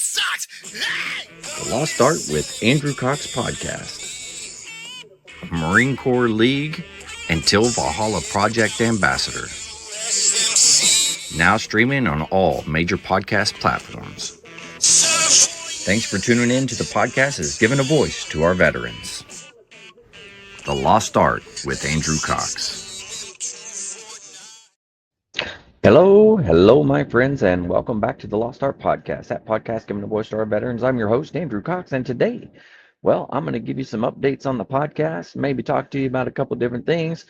sucks. Hey! The Lost Art with Andrew Cox podcast. Marine Corps League and Till Valhalla Project Ambassador. Now streaming on all major podcast platforms. Thanks for tuning in to the podcast that has given a voice to our veterans. The Lost Art with Andrew Cox. Hello, my friends, and welcome back to the Lost Art Podcast. That podcast giving a voice to our veterans. I'm your host, Andrew Cox, and today, I'm going to give you some updates on the podcast, maybe talk to you about a couple different things,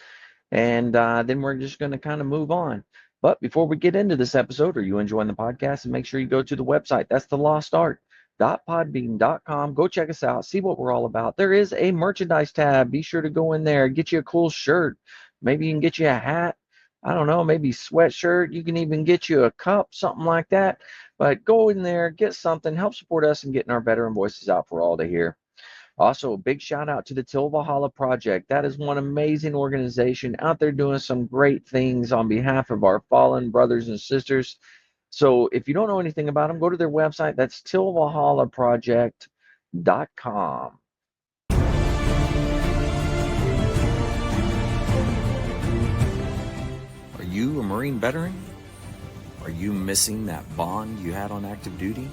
and then we're just going to kind of move on. But before we get into this episode, are you enjoying the podcast? And make sure you go to the website. That's the lostart.podbean.com. Go check us out, see what we're all about. There is a merchandise tab. Be sure to go in there, get you a cool shirt. Maybe you can get you a hat. I don't know, maybe sweatshirt. You can even get you a cup, something like that. But go in there, get something, help support us in getting our veteran voices out for all to hear. Also, a big shout out to the Till Valhalla Project. That is one amazing organization out there doing some great things on behalf of our fallen brothers and sisters. So if you don't know anything about them, go to their website. That's tillvalhallaproject.com. Are you a Marine veteran? Are you missing that bond you had on active duty?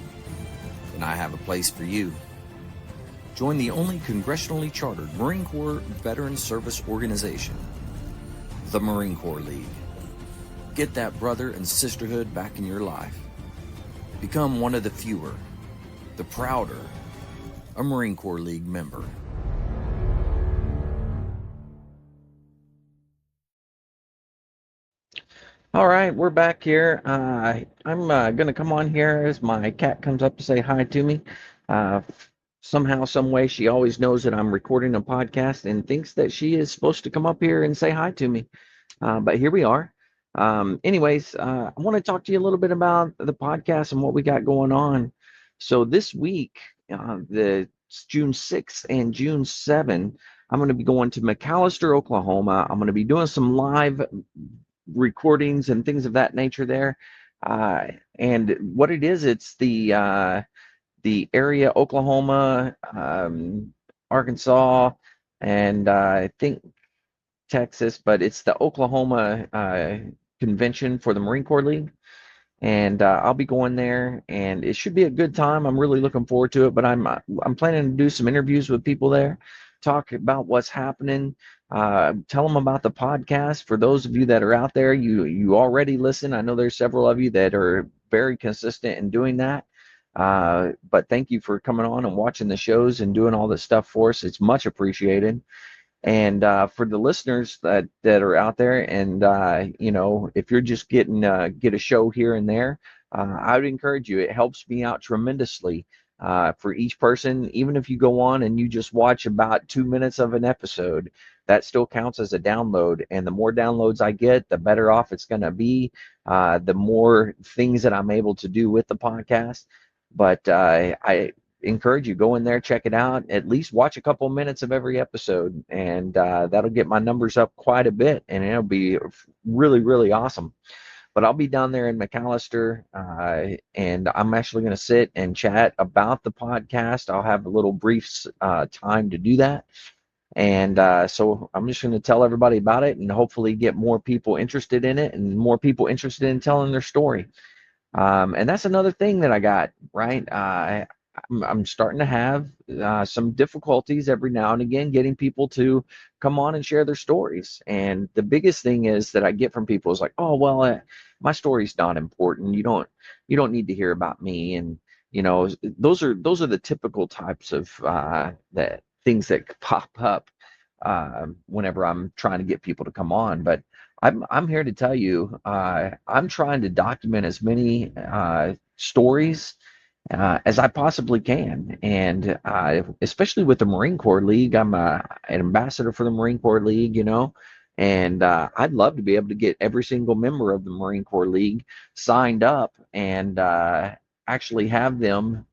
Then I have a place for you. Join the only congressionally chartered Marine Corps Veteran Service Organization, the Marine Corps League. Get that brother and sisterhood back in your life. Become one of the fewer, the prouder, a Marine Corps League member. All right, we're back here. I'm going to come on here as my cat comes up to say hi to me. Somehow, some way, she always knows that I'm recording a podcast and thinks that she is supposed to come up here and say hi to me. But here we are. Anyways, I want to talk to you a little bit about the podcast and what we got going on. So this week, the June 6th and June 7th, I'm going to be going to McAlester, Oklahoma. I'm going to be doing some live recordings and things of that nature there. And what it is, it's the area, Oklahoma, Arkansas, and I think Texas, but it's the Oklahoma convention for the Marine Corps League. And I'll be going there, and it should be a good time. I'm really looking forward to it, but I'm planning to do some interviews with people there, talk about what's happening, tell them about the podcast. For those of you that are out there, you already listen. I know there's several of you that are very consistent in doing that. But thank you for coming on and watching the shows and doing all this stuff for us. It's much appreciated. And for the listeners that are out there, and if you're just getting get a show here and there, I would encourage you. It helps me out tremendously. For each person, even if you go on and you just watch about 2 minutes of an episode, that still counts as a download. And the more downloads I get, the better off it's going to be. The more things that I'm able to do with the podcast. But I encourage you, go in there, check it out, at least watch a couple minutes of every episode, and that'll get my numbers up quite a bit, and it'll be really, really awesome. But I'll be down there in McAlester, and I'm actually going to sit and chat about the podcast. I'll have a little brief time to do that. And so I'm just going to tell everybody about it and hopefully get more people interested in it and more people interested in telling their story. And that's another thing that I got, right? I'm starting to have some difficulties every now and again getting people to come on and share their stories. And the biggest thing is that I get from people is like, oh, well, my story's not important. You don't need to hear about me. And, those are the typical types of that things that pop up whenever I'm trying to get people to come on. But I'm here to tell you, I'm trying to document as many stories as I possibly can. And especially with the Marine Corps League, I'm an ambassador for the Marine Corps League, and I'd love to be able to get every single member of the Marine Corps League signed up and actually have them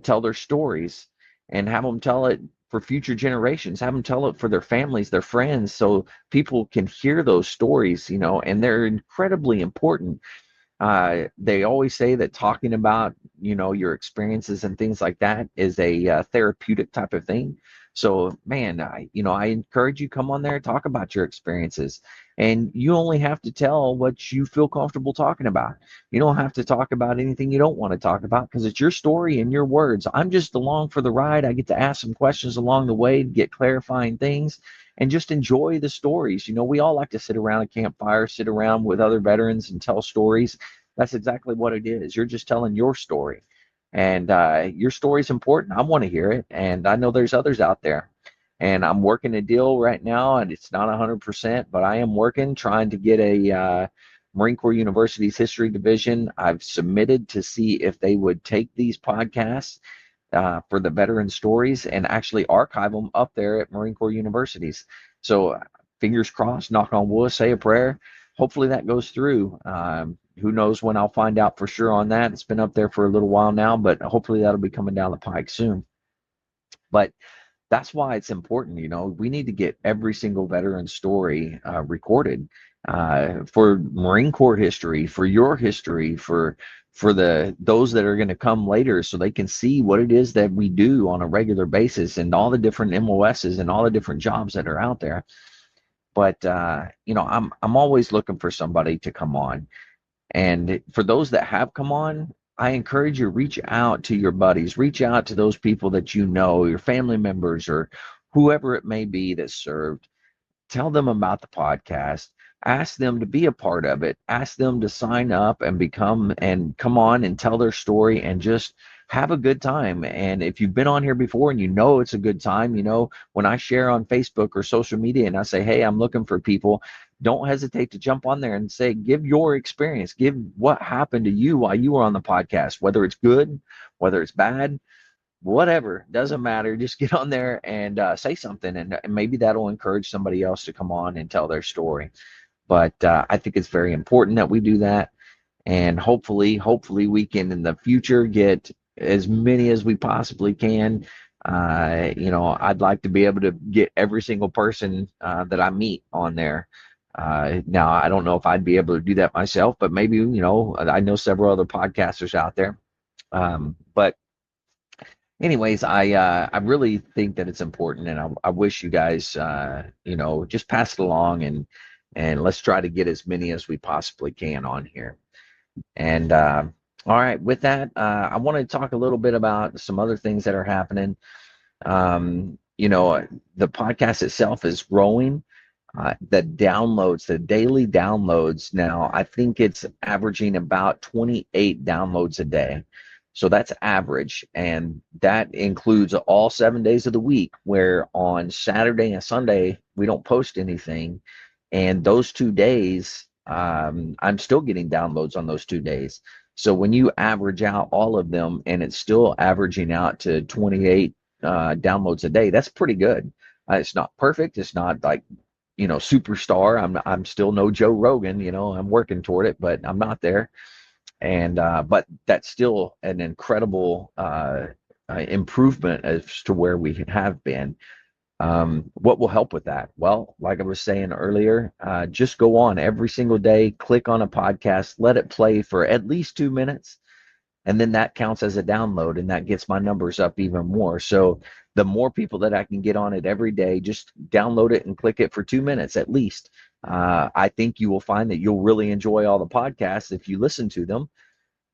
tell their stories and have them tell it for future generations, have them tell it for their families, their friends, so people can hear those stories, and they're incredibly important. They always say that talking about your experiences and things like that is a therapeutic type of thing. So, man, I encourage you, come on there, talk about your experiences, and you only have to tell what you feel comfortable talking about. You don't have to talk about anything you don't want to talk about because it's your story and your words. I'm just along for the ride. I get to ask some questions along the way to get clarifying things and just enjoy the stories. We all like to sit around a campfire, sit around with other veterans and tell stories. That's exactly what it is. You're just telling your story, and your story is important. I want to hear it, and I know there's others out there. And I'm working a deal right now, and it's not 100%, but I am working, trying to get a Marine Corps University's History Division. I've submitted to see if they would take these podcasts for the veteran stories and actually archive them up there at Marine Corps universities. So fingers crossed, knock on wood, say a prayer. Hopefully that goes through. Who knows when I'll find out for sure on that. It's been up there for a little while now, but hopefully that'll be coming down the pike soon. But that's why it's important. We need to get every single veteran story recorded for Marine Corps history, for your history, for those that are going to come later, so they can see what it is that we do on a regular basis and all the different MOSs and all the different jobs that are out there. But I'm always looking for somebody to come on. And for those that have come on, I encourage you, reach out to your buddies, reach out to those people that your family members or whoever it may be that served. Tell them about the podcast. Ask them to be a part of it. Ask them to sign up and come on and tell their story and just have a good time. And if you've been on here before and it's a good time, when I share on Facebook or social media and I say, hey, I'm looking for people, don't hesitate to jump on there and say, give your experience, give what happened to you while you were on the podcast, whether it's good, whether it's bad, whatever, doesn't matter. Just get on there and say something, and maybe that'll encourage somebody else to come on and tell their story. But I think it's very important that we do that, and hopefully we can in the future get as many as we possibly can. I'd like to be able to get every single person that I meet on there. Now, I don't know if I'd be able to do that myself, but maybe, I know several other podcasters out there. But anyways, I really think that it's important, and I wish you guys just pass it along, and let's try to get as many as we possibly can on here. And all right, with that, I want to talk a little bit about some other things that are happening. The podcast itself is growing. The daily downloads now, I think it's averaging about 28 downloads a day. So that's average, and that includes all 7 days of the week, where on Saturday and Sunday we don't post anything. And those 2 days, I'm still getting downloads on those 2 days. So when you average out all of them, and it's still averaging out to 28 downloads a day, that's pretty good. It's not perfect. It's not like superstar. I'm still no Joe Rogan. I'm working toward it, but I'm not there. And but that's still an incredible improvement as to where we have been. What will help with that? Well, like I was saying earlier, just go on every single day, click on a podcast, let it play for at least 2 minutes, and then that counts as a download, and that gets my numbers up even more. So the more people that I can get on it every day, just download it and click it for 2 minutes at least. I think you will find that you'll really enjoy all the podcasts if you listen to them.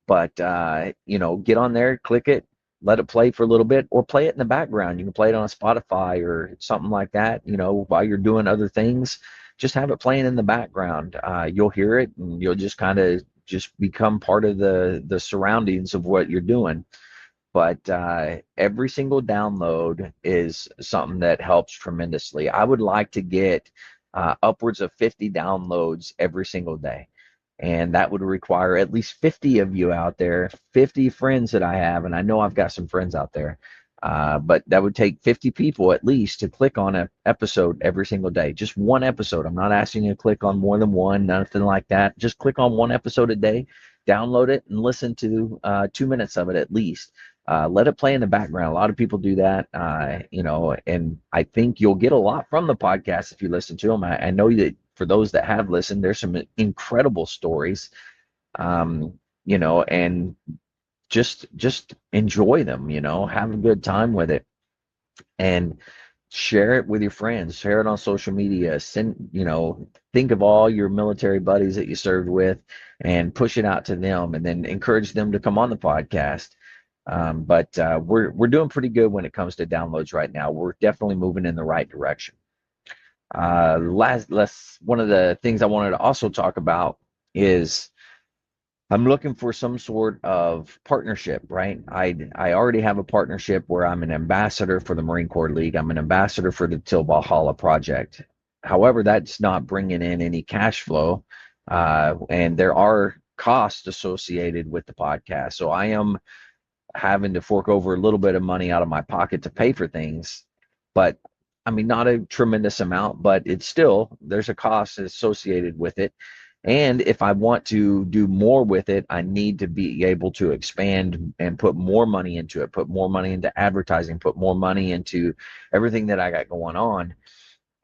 But get on there, click it, let it play for a little bit, or play it in the background. You can play it on Spotify or something like that, while you're doing other things. Just have it playing in the background. You'll hear it, and you'll just kind of just become part of the surroundings of what you're doing. But every single download is something that helps tremendously. I would like to get upwards of 50 downloads every single day. And that would require at least 50 of you out there, 50 friends that I have, and I know I've got some friends out there. But that would take 50 people at least to click on an episode every single day. Just one episode. I'm not asking you to click on more than one, nothing like that. Just click on one episode a day, download it, and listen to 2 minutes of it at least. Let it play in the background. A lot of people do that, and I think you'll get a lot from the podcast if you listen to them. I know that for those that have listened, there's some incredible stories, and just enjoy them, have a good time with it, and share it with your friends, share it on social media, think of all your military buddies that you served with and push it out to them, and then encourage them to come on the podcast. But we're doing pretty good when it comes to downloads right now. We're definitely moving in the right direction. One of the things I wanted to also talk about is I'm looking for some sort of partnership, right? I already have a partnership where I'm an ambassador for the Marine Corps League. I'm an ambassador for the Till Valhalla project. However, that's not bringing in any cash flow, and there are costs associated with the podcast. So I am having to fork over a little bit of money out of my pocket to pay for things, but I mean, not a tremendous amount, but it's still, there's a cost associated with it. And if I want to do more with it, I need to be able to expand and put more money into it, put more money into advertising, put more money into everything that I got going on.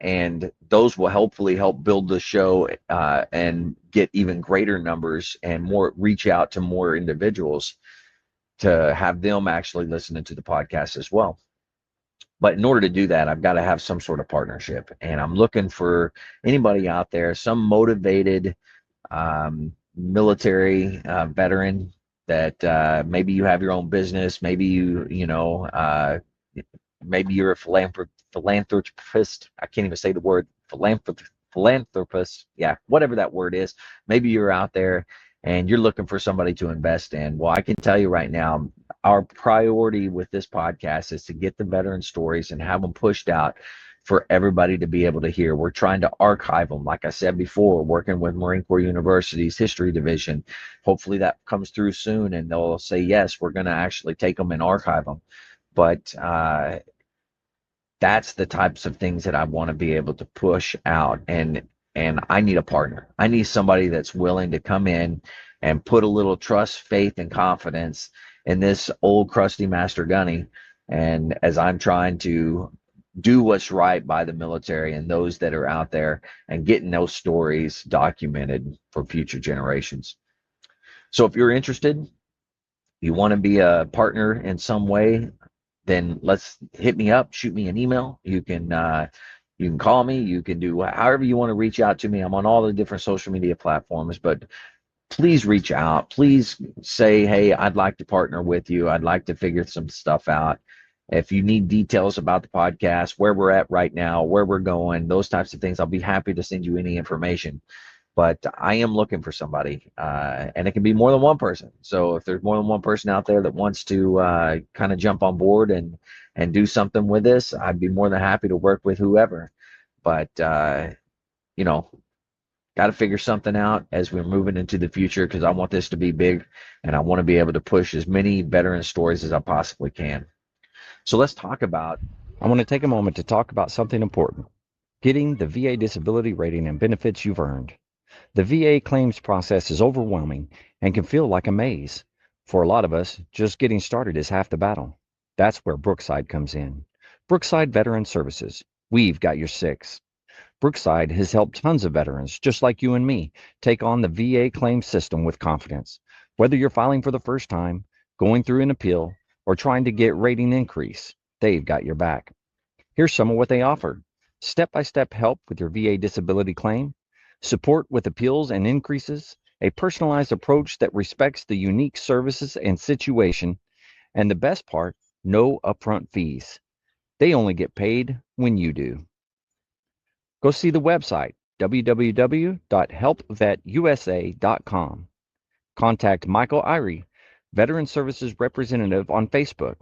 And those will hopefully help build the show, and get even greater numbers and more, reach out to more individuals to have them actually listening to the podcast as well. But in order to do that, I've got to have some sort of partnership. And I'm looking for anybody out there, some motivated military veteran that maybe you have your own business, maybe maybe you're a philanthropist. I can't even say the word philanthropist. Yeah, whatever that word is. Maybe you're out there and you're looking for somebody to invest in. Well, I can tell you right now, our priority with this podcast is to get the veteran stories and have them pushed out for everybody to be able to hear. We're trying to archive them. Like I said before, working with Marine Corps University's history division. Hopefully that comes through soon and they'll say, yes, we're going to actually take them and archive them. But that's the types of things that I want to be able to push out. And I need a partner. I need somebody that's willing to come in and put a little trust, faith, and confidence in this old crusty Master Gunny. And as I'm trying to do what's right by the military and those that are out there and getting those stories documented for future generations. So if you're interested, you want to be a partner in some way, then let's hit me up, shoot me an email. You can call me, you can do however you want to reach out to me. I'm on all the different social media platforms, but please reach out. Please say, hey, I'd like to partner with you. I'd like to figure some stuff out. If you need details about the podcast, where we're at right now, where we're going, those types of things, I'll be happy to send you any information. But I am looking for somebody, and it can be more than one person. So if there's more than one person out there that wants to kind of jump on board and do something with this, I'd be more than happy to work with whoever. But got to figure something out as we're moving into the future, because I want this to be big, and I want to be able to push as many veteran stories as I possibly can. So let's talk about. I want to take a moment to talk about something important: getting the VA disability rating and benefits you've earned. The VA claims process is overwhelming and can feel like a maze. For a lot of us, just getting started is half the battle. That's where Brookside comes in. Brookside Veteran Services. We've got your six. Brookside has helped tons of veterans, just like you and me, take on the VA claim system with confidence. Whether you're filing for the first time, going through an appeal, or trying to get rating increase, they've got your back. Here's some of what they offer: step-by-step help with your VA disability claim, support with appeals and increases, a personalized approach that respects the unique services and situation, and the best part, no upfront fees. They only get paid when you do. Go see the website, www.helpvetusa.com. Contact Michael Irie, Veteran Services Representative on Facebook,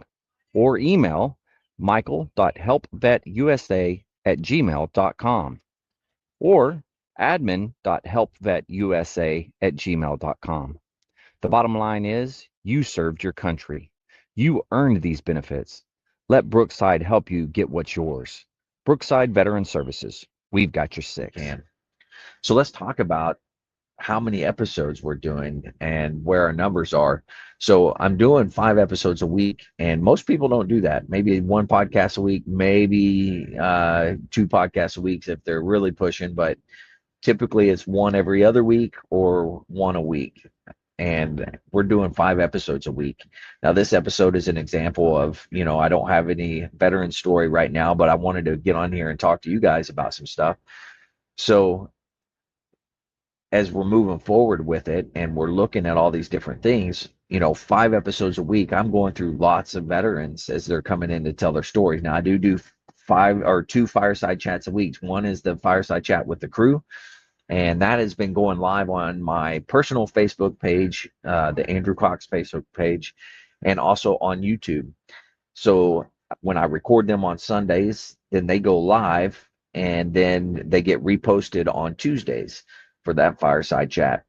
or email michael.helpvetusa@gmail.com or admin.helpvetusa@gmail.com. The bottom line is, you served your country. You earned these benefits. Let Brookside help you get what's yours. Brookside Veteran Services. We've got your six. So let's talk about how many episodes we're doing and where our numbers are. So I'm doing 5 episodes a week, and most people don't do that. Maybe 1 podcast a week, maybe 2 podcasts a week if they're really pushing, but typically it's 1 every other week or 1 a week. and we're doing 5 episodes a week. Now, this episode is an example of, I don't have any veteran story right now, but I wanted to get on here and talk to you guys about some stuff. So as we're moving forward with it and we're looking at all these different things, 5 episodes a week, I'm going through lots of veterans as they're coming in to tell their stories. Now, I do 2 fireside chats a week. One is the fireside chat with the crew, and that has been going live on my personal Facebook page, the Andrew Cox Facebook page, and also on YouTube. So when I record them on Sundays, then they go live, and then they get reposted on Tuesdays for that fireside chat.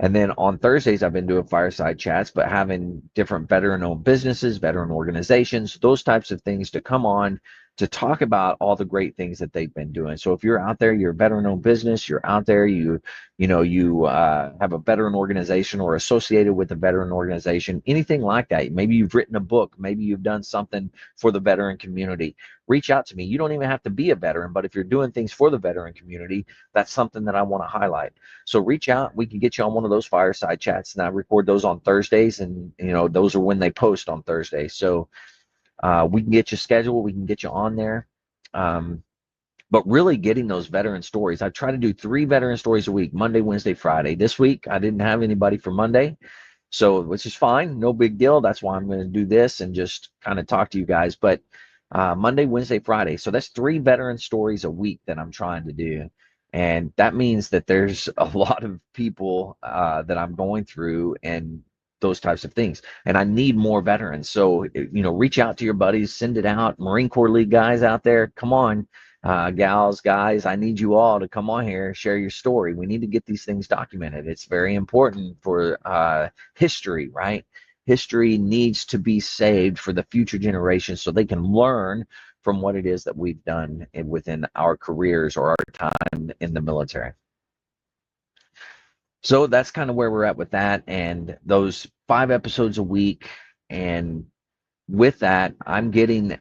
And then on Thursdays, I've been doing fireside chats, but having different veteran-owned businesses, veteran organizations, those types of things to come on to talk about all the great things that they've been doing. So if you're out there, you're a veteran-owned business, you're out there, you have a veteran organization or associated with a veteran organization, anything like that. Maybe you've written a book, maybe you've done something for the veteran community. Reach out to me. You don't even have to be a veteran, but if you're doing things for the veteran community, that's something that I want to highlight. So reach out. We can get you on one of those fireside chats, and I record those on Thursdays, and those are when they post on Thursdays. So we can get you scheduled. We can get you on there. But really getting those veteran stories. I try to do 3 veteran stories a week, Monday, Wednesday, Friday. This week, I didn't have anybody for Monday, so which is fine. No big deal. That's why I'm going to do this and just kind of talk to you guys. But Monday, Wednesday, Friday. So that's 3 veteran stories a week that I'm trying to do. And that means that there's a lot of people that I'm going through and those types of things. And I need more veterans. So, reach out to your buddies, send it out. Marine Corps League guys out there, come on. Gals, guys, I need you all to come on here, share your story. We need to get these things documented. It's very important for history, right? History needs to be saved for the future generations so they can learn from what it is that we've done within our careers or our time in the military. So that's kind of where we're at with that, and those 5 episodes a week. And with that, I'm getting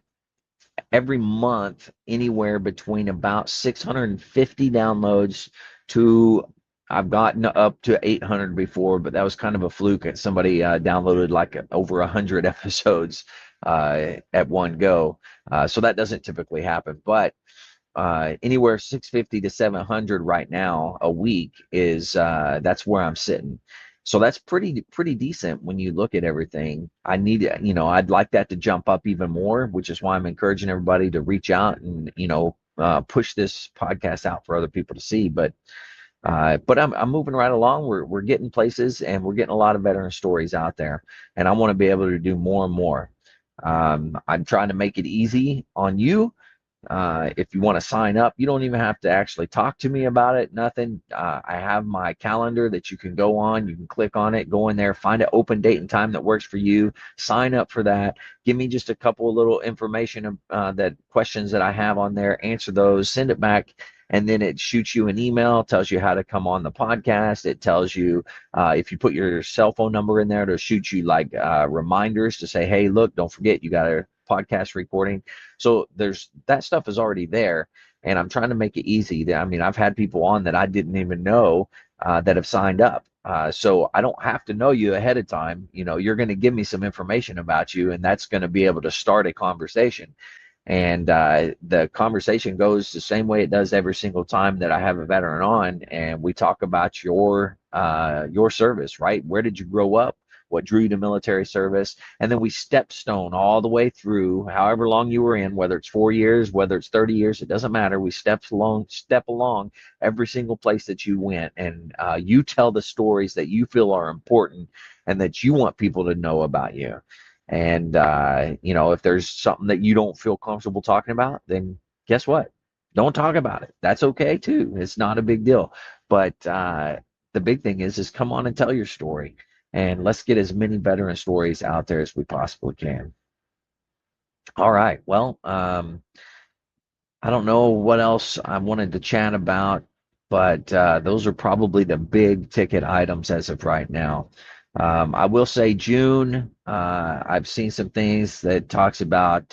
every month anywhere between about 650 downloads to, I've gotten up to 800 before, but that was kind of a fluke. Somebody downloaded like over 100 episodes at one go. So that doesn't typically happen, but anywhere 650 to 700 right now a week is that's where I'm sitting. So that's pretty decent when you look at everything. I'd like that to jump up even more, which is why I'm encouraging everybody to reach out and push this podcast out for other people to see. But I'm moving right along. We're getting places, and we're getting a lot of veteran stories out there, and I want to be able to do more and more. I'm trying to make it easy on you. If you want to sign up, you don't even have to actually talk to me about it. Nothing. I have my calendar that you can go on. You can click on it, go in there, find an open date and time that works for you. Sign up for that. Give me just a couple of little information that questions that I have on there. Answer those. Send it back. And then it shoots you an email, tells you how to come on the podcast. It tells you if you put your cell phone number in there, to shoot you like reminders to say, hey, look, don't forget you got a podcast recording. So that stuff is already there, and I'm trying to make it easy. I mean, I've had people on that I didn't even know that have signed up. So I don't have to know you ahead of time. You're going to give me some information about you, and that's going to be able to start a conversation. And the conversation goes the same way it does every single time that I have a veteran on, and we talk about your service, right? Where did you grow up? What drew you to military service? And then we stepstone all the way through, however long you were in, whether it's 4 years, whether it's 30 years, it doesn't matter. We step along every single place that you went, and you tell the stories that you feel are important and that you want people to know about you. And if there's something that you don't feel comfortable talking about, then guess what? Don't talk about it. That's okay too. It's not a big deal. But the big thing is come on and tell your story, and let's get as many veteran stories out there as we possibly can. All right. Well, I don't know what else I wanted to chat about, but those are probably the big ticket items as of right now. I will say June, I've seen some things that talks about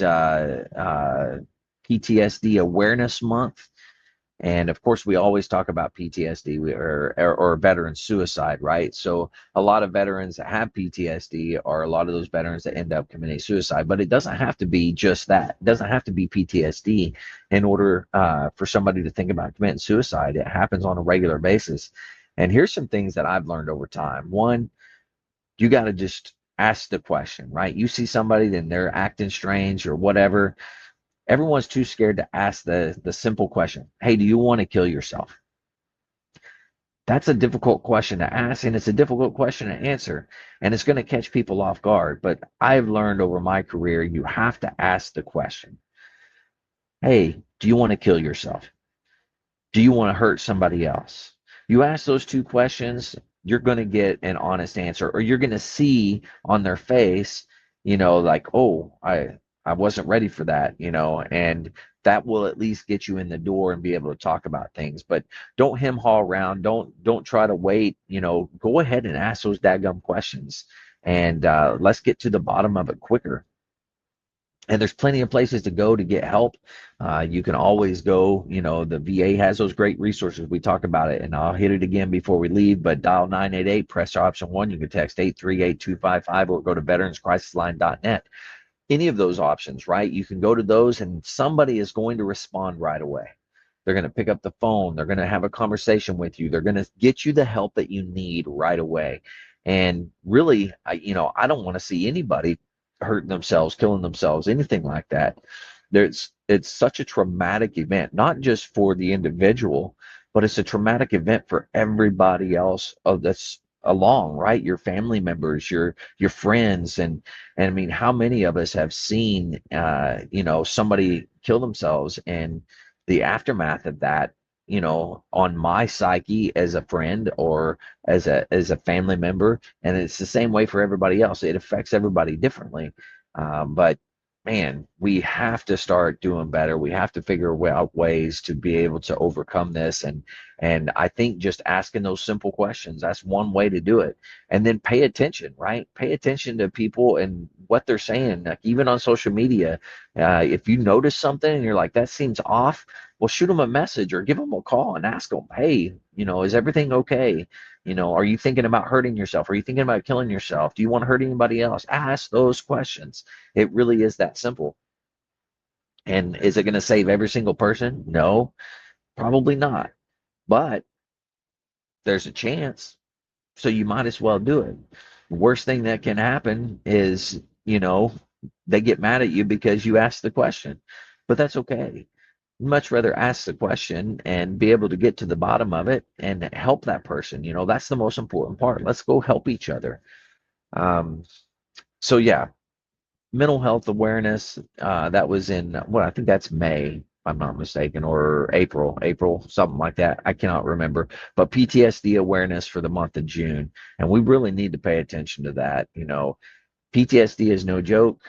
PTSD Awareness Month. And of course, we always talk about PTSD or veteran suicide, right? So a lot of veterans that have PTSD are a lot of those veterans that end up committing suicide. But it doesn't have to be just that. It doesn't have to be PTSD in order for somebody to think about committing suicide. It happens on a regular basis. And here's some things that I've learned over time. One, you got to just ask the question, right? You see somebody, then they're acting strange or whatever. Everyone's too scared to ask the simple question. Hey, do you want to kill yourself? That's a difficult question to ask, and it's a difficult question to answer, and it's going to catch people off guard. But I've learned over my career, you have to ask the question. Hey, do you want to kill yourself? Do you want to hurt somebody else? You ask those two questions, you're going to get an honest answer, or you're going to see on their face, like, oh, I wasn't ready for that, and that will at least get you in the door and be able to talk about things. But don't hem haw around. Don't try to wait. Go ahead and ask those dadgum questions, and let's get to the bottom of it quicker. And there's plenty of places to go to get help. You can always go, the VA has those great resources. We talk about it, and I'll hit it again before we leave, but dial 988, press option 1. You can text 838-255 or go to veteranscrisisline.net. Any of those options, right? You can go to those and somebody is going to respond right away. They're going to pick up the phone. They're going to have a conversation with you. They're going to get you the help that you need right away. And really, I don't want to see anybody hurting themselves, killing themselves, anything like that. It's such a traumatic event, not just for the individual, but it's a traumatic event for everybody else that's along, right? Your family members, your friends, and I mean, how many of us have seen somebody kill themselves, and the aftermath of that, on my psyche as a friend or as a family member, and it's the same way for everybody else. It affects everybody differently, but man, we have to start doing better. We have to figure out ways to be able to overcome this, and I think just asking those simple questions, that's one way to do it. And then pay attention, right? Pay attention to people and what they're saying. Like even on social media, if you notice something and you're like, that seems off, well, shoot them a message or give them a call and ask them, hey, is everything okay? Are you thinking about hurting yourself? Are you thinking about killing yourself? Do you want to hurt anybody else? Ask those questions. It really is that simple. And is it going to save every single person? No, probably not. But there's a chance. So you might as well do it. Worst thing that can happen is, they get mad at you because you asked the question. But that's okay. Much rather ask the question and be able to get to the bottom of it and help that person. That's the most important part. Let's go help each other. So yeah, mental health awareness. That was in I think that's May, if I'm not mistaken, or April, something like that. I cannot remember. But PTSD awareness for the month of June, and we really need to pay attention to that. PTSD is no joke.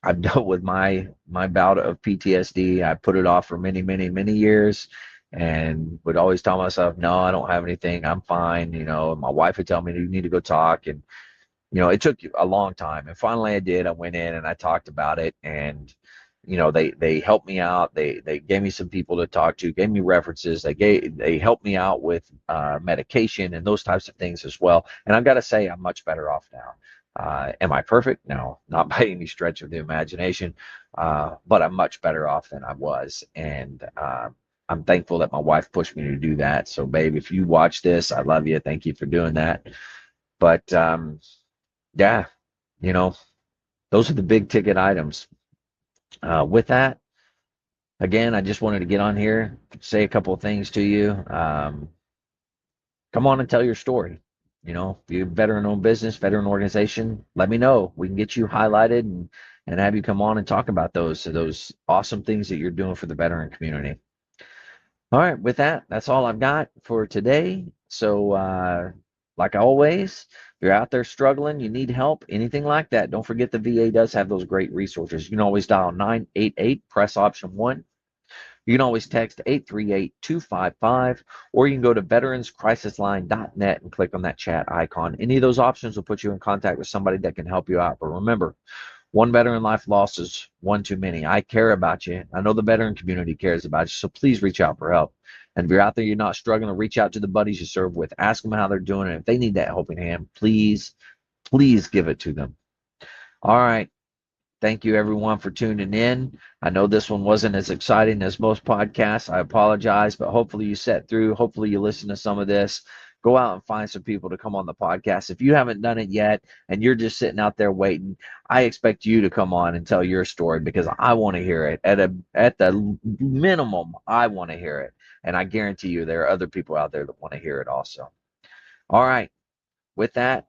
I've dealt with my bout of PTSD. I put it off for many, many, many years, and would always tell myself, no, I don't have anything. I'm fine. My wife would tell me you need to go talk, and it took a long time. And finally, I did. I went in and I talked about it, and they helped me out. They gave me some people to talk to, gave me references. They helped me out with medication and those types of things as well. And I've got to say, I'm much better off now. Am I perfect? No, not by any stretch of the imagination, but I'm much better off than I was. And I'm thankful that my wife pushed me to do that. So, babe, if you watch this, I love you. Thank you for doing that. But yeah, those are the big ticket items. With that, again, I just wanted to get on here, say a couple of things to you. Come on and tell your story. If you're a veteran-owned business, veteran organization, let me know. We can get you highlighted and have you come on and talk about those awesome things that you're doing for the veteran community. All right, with that, that's all I've got for today. So, like always, if you're out there struggling, you need help, anything like that, don't forget the VA does have those great resources. You can always dial 988, press option 1. You can always text 838-255, or you can go to veteranscrisisline.net and click on that chat icon. Any of those options will put you in contact with somebody that can help you out. But remember, One veteran life lost is one too many. I care about you. I know the veteran community cares about you. So please reach out for help. And if you're out there, you're not struggling, to reach out to the buddies you serve with. Ask them how they're doing. And if they need that helping hand, please, please give it to them. All right. Thank you, everyone, for tuning in. I know this one wasn't as exciting as most podcasts. I apologize, but hopefully you sat through. Hopefully you listen to some of this. Go out and find some people to come on the podcast. If you haven't done it yet and you're just sitting out there waiting, I expect you to come on and tell your story, because I want to hear it. At the minimum, I want to hear it. And I guarantee you there are other people out there that want to hear it also. All right. With that,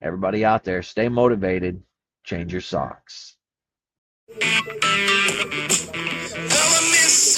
everybody out there, stay motivated. Change your socks. Elements